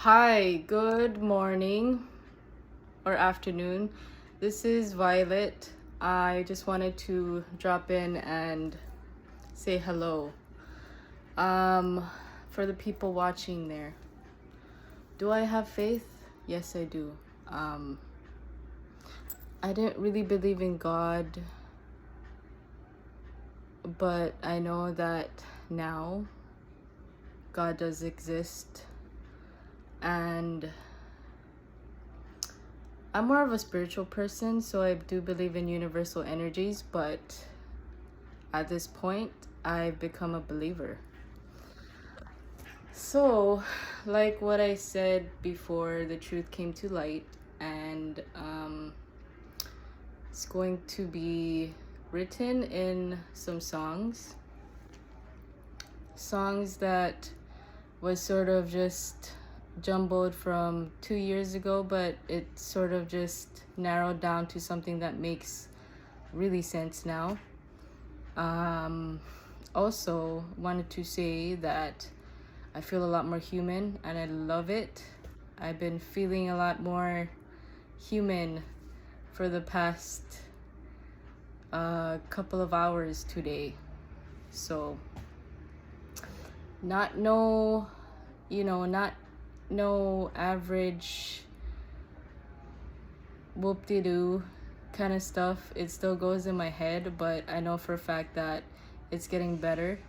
Hi, good morning or afternoon. This is Violet. I just wanted to drop in and say hello. Um, for the people watching there, do I have faith? Yes, I do. Um, I didn't really believe in God, but I know that now God does exist, and I'm more of a spiritual person, so I do believe in universal energies, but at this point, I've become a believer. So, like what I said before, the truth came to light, and it's going to be written in some songs that was sort of just jumbled from 2 years ago, but it sort of just narrowed down to something that makes really sense now. Also wanted to say that I feel a lot more human and I love it. I've been feeling a lot more human for the past couple of hours today. So not no, not no average whoop-de-doo kind of stuff. It still goes in my head, but I know for a fact that it's getting better.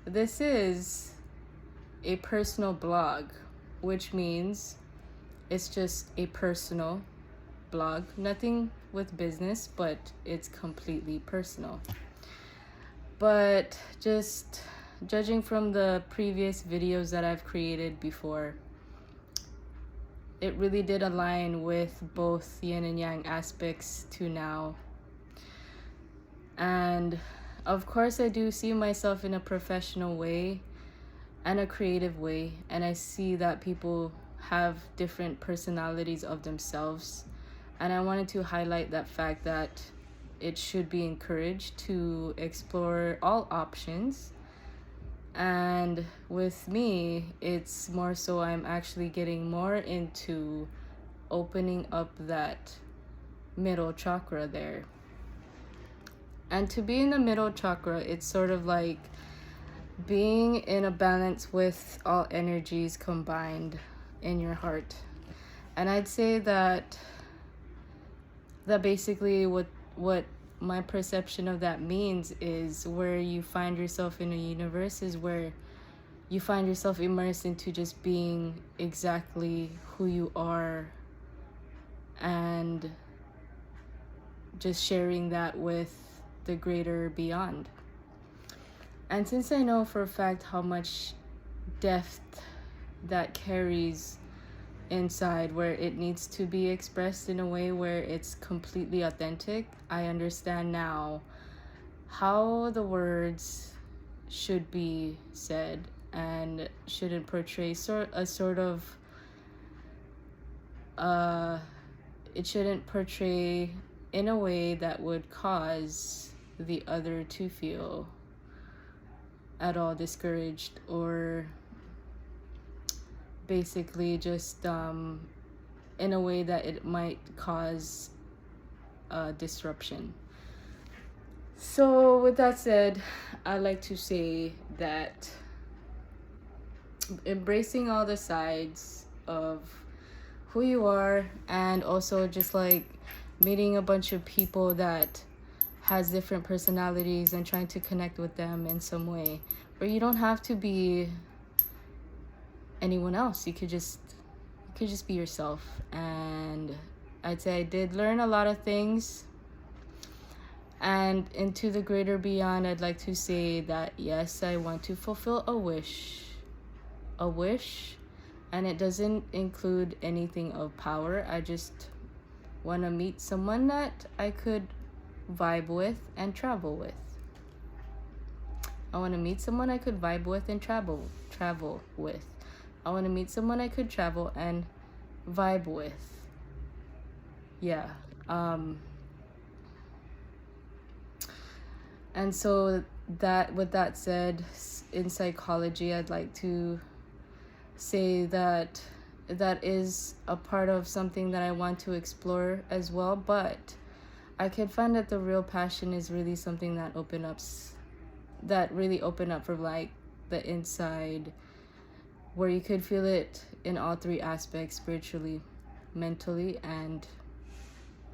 This is a personal blog, which means it's just a personal blog. Nothing with business, but it's completely personal. But just judging from the previous videos that I've created before, it really did align with both yin and yang aspects to now. And of course, I do see myself in a professional way and a creative way, and I see that people have different personalities of themselves, and I wanted to highlight that fact that it should be encouraged to explore all options. And with me, it's more so I'm actually getting more into opening up that middle chakra there. And to be in the middle chakra, it's sort of like being in a balance with all energies combined in your heart. And I'd say that basically what my perception of that means is where you find yourself in a universe is where you find yourself immersed into just being exactly who you are and just sharing that with the greater beyond. And since I know for a fact how much depth that carries inside, where it needs to be expressed in a way where it's completely authentic, I understand now how the words should be said and shouldn't portray a sort of it shouldn't portray in a way that would cause the other to feel at all discouraged or basically just in a way that it might cause disruption. So with that said, I like to say that embracing all the sides of who you are, and also just like meeting a bunch of people that has different personalities and trying to connect with them in some way, where you don't have to be anyone else. You could just be yourself. And I'd say I did learn a lot of things. And into the greater beyond, I'd like to say that yes, I want to fulfill a wish, and it doesn't include anything of power. I just want to meet someone that I could vibe with and travel with. I want to meet someone I could vibe with and travel with. I want to meet someone I could travel and vibe with. Yeah. And so that, with that said, in psychology, I'd like to say that that is a part of something that I want to explore as well. But I could find that the real passion is really something that really open up from like the inside, where you could feel it in all three aspects: spiritually, mentally, and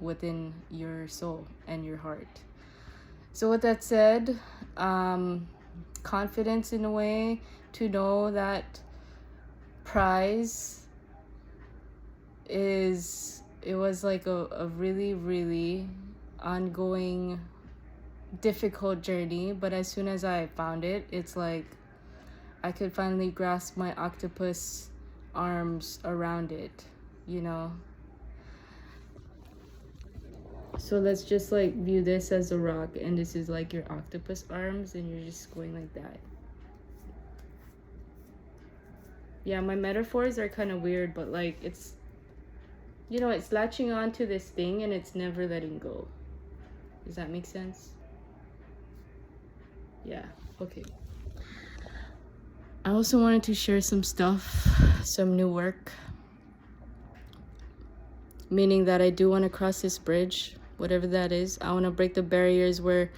within your soul and your heart. So with that said, confidence in a way to know that prize it was like a really, really ongoing difficult journey, but as soon as I found it, it's like I could finally grasp my octopus arms around it, you know. So let's just like view this as a rock, and this is like your octopus arms, and you're just going like that. Yeah, my metaphors are kind of weird, but like it's, you know, it's latching on to this thing and it's never letting go. Does that make sense? Yeah, okay. I also wanted to share some stuff, some new work. Meaning that I do want to cross this bridge, whatever that is. I want to break the barriers where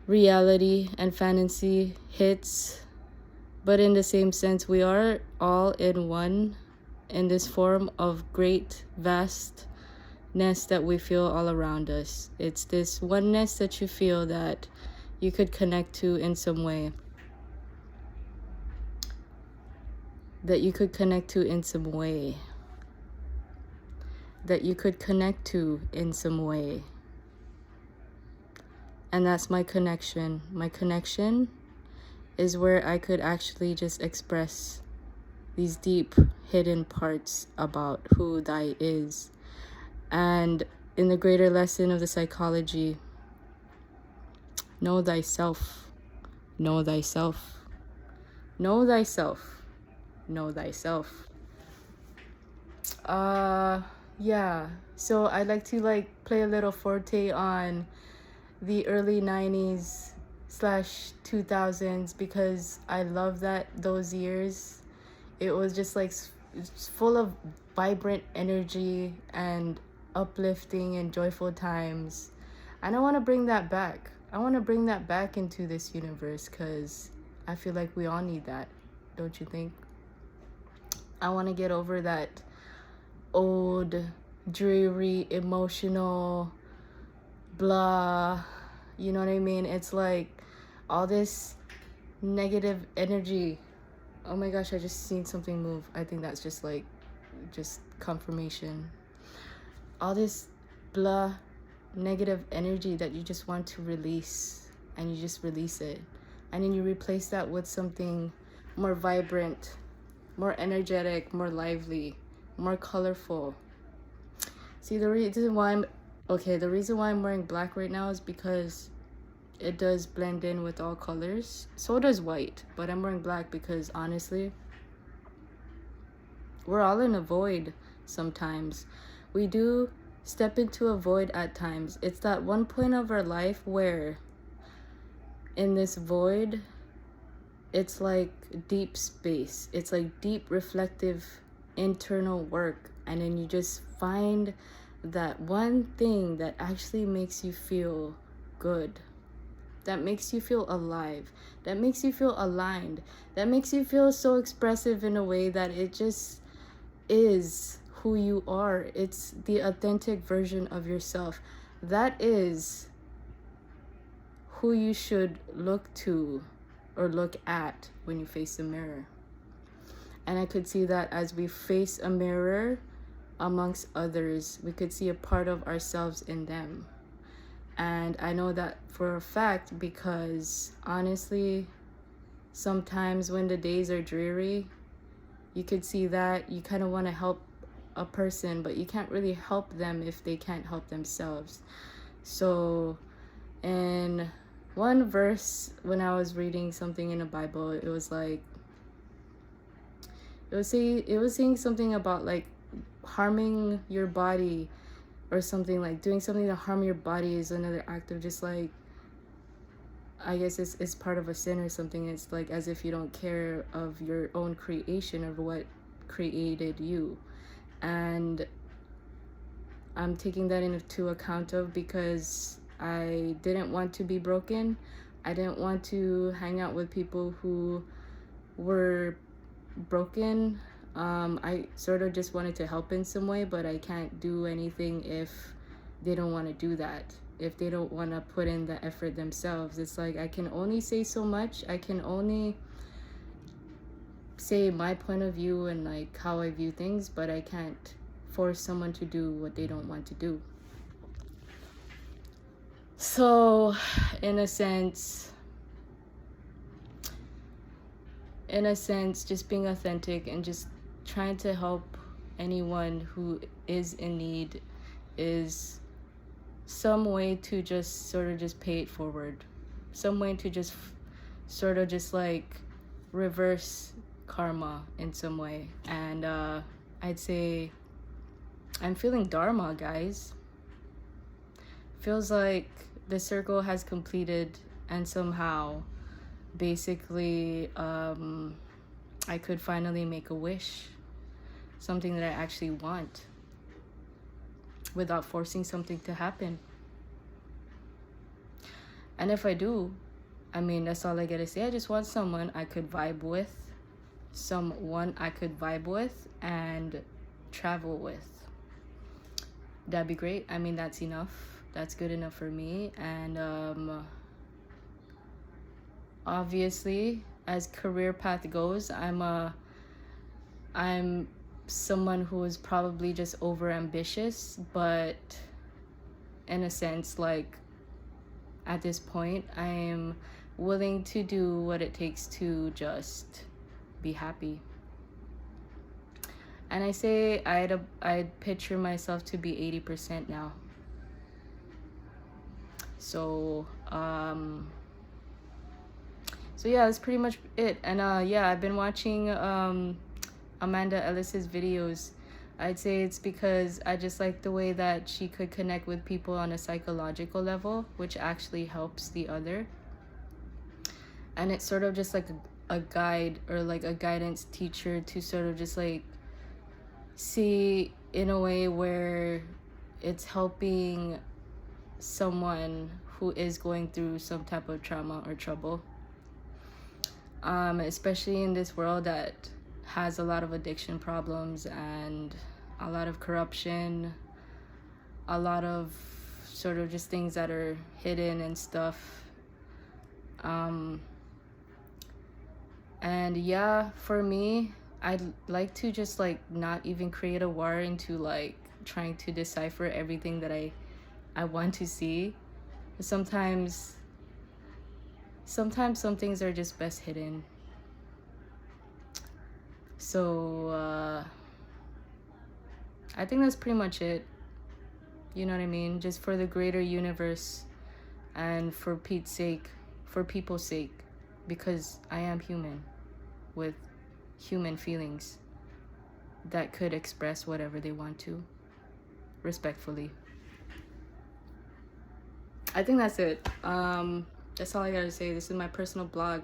reality and fantasy hits. But in the same sense, we are all in one in this form of great vastness that we feel all around us. It's this oneness that you feel that you could connect to in some way. That you could connect to in some way. That you could connect to in some way. And that's my connection. My connection is where I could actually just express these deep hidden parts about who thy is. And in the greater lesson of the psychology, know thyself. Know thyself. Know thyself. Know thyself. Yeah. So I'd like to like play a little forte on the early 90s / 2000s because I love that those years. It was just like it's full of vibrant energy and uplifting and joyful times. And I want to bring that back. I want to bring that back into this universe because I feel like we all need that. Don't you think? I want to get over that old, dreary, emotional, blah. You know what I mean? It's like all this negative energy. Oh my gosh, I just seen something move. I think that's just like, just confirmation. All this blah, negative energy that you just want to release, and you just release it. And then you replace that with something more vibrant, more energetic, more lively, more colorful. See, the reason why I'm wearing black right now is because it does blend in with all colors. So does white, but I'm wearing black because honestly, we're all in a void sometimes. We do step into a void at times. It's that one point of our life where in this void, it's like deep space. It's like deep reflective internal work. And then you just find that one thing that actually makes you feel good, that makes you feel alive, that makes you feel aligned, that makes you feel so expressive in a way that it just is who you are. It's the authentic version of yourself. That is who you should look to or look at when you face a mirror. And I could see that as we face a mirror amongst others, we could see a part of ourselves in them. And I know that for a fact because honestly, sometimes when the days are dreary, you could see that you kind of want to help a person, but you can't really help them if they can't help themselves. So in one verse, when I was reading something in the Bible, it was like, it was saying something about like harming your body or something, like doing something to harm your body is another act of just like, I guess it's part of a sin or something. It's like as if you don't care of your own creation, of what created you. And I'm taking that into account of, because I didn't want to be broken. I didn't want to hang out with people who were broken. I sort of just wanted to help in some way, but I can't do anything if they don't want to do that. If they don't want to put in the effort themselves. It's like I can only say so much. I can only say my point of view and like how I view things, but I can't force someone to do what they don't want to do. So in a sense, just being authentic and just trying to help anyone who is in need is some way to just sort of just pay it forward. Some way to just sort of just like reverse karma in some way. And I'd say I'm feeling dharma, guys. Feels like the circle has completed, and somehow basically I could finally make a wish, something that I actually want, without forcing something to happen. And if I do, I mean, that's all I gotta say. I just want someone I could vibe with, and travel with. That'd be great. I mean, that's enough. That's good enough for me. And obviously, as career path goes, I'm someone who is probably just over ambitious, but in a sense, like at this point, I am willing to do what it takes to just be happy. And I say I'd picture myself to be 80% now. So yeah, that's pretty much it. And yeah, I've been watching Amanda Ellis's videos. I'd say it's because I just like the way that she could connect with people on a psychological level, which actually helps the other. And it's sort of just like a guide, or like a guidance teacher, to sort of just like see in a way where it's helping someone who is going through some type of trauma or trouble. Especially in this world that has a lot of addiction problems and a lot of corruption, a lot of sort of just things that are hidden and stuff. And yeah, for me, I'd like to just like not even create a war into like trying to decipher everything that I want to see. Sometimes some things are just best hidden. So I think that's pretty much it. You know what I mean? Just for the greater universe, and for Pete's sake, for people's sake, because I am human with human feelings that could express whatever they want to, respectfully. I think that's it. That's all I gotta say. This is my personal blog,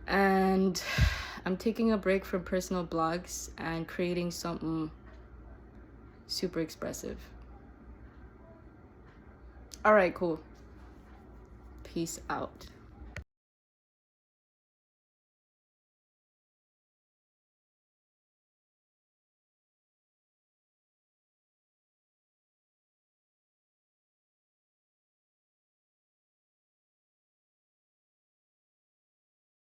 and I'm taking a break from personal blogs and creating something super expressive. All right, cool. Peace out.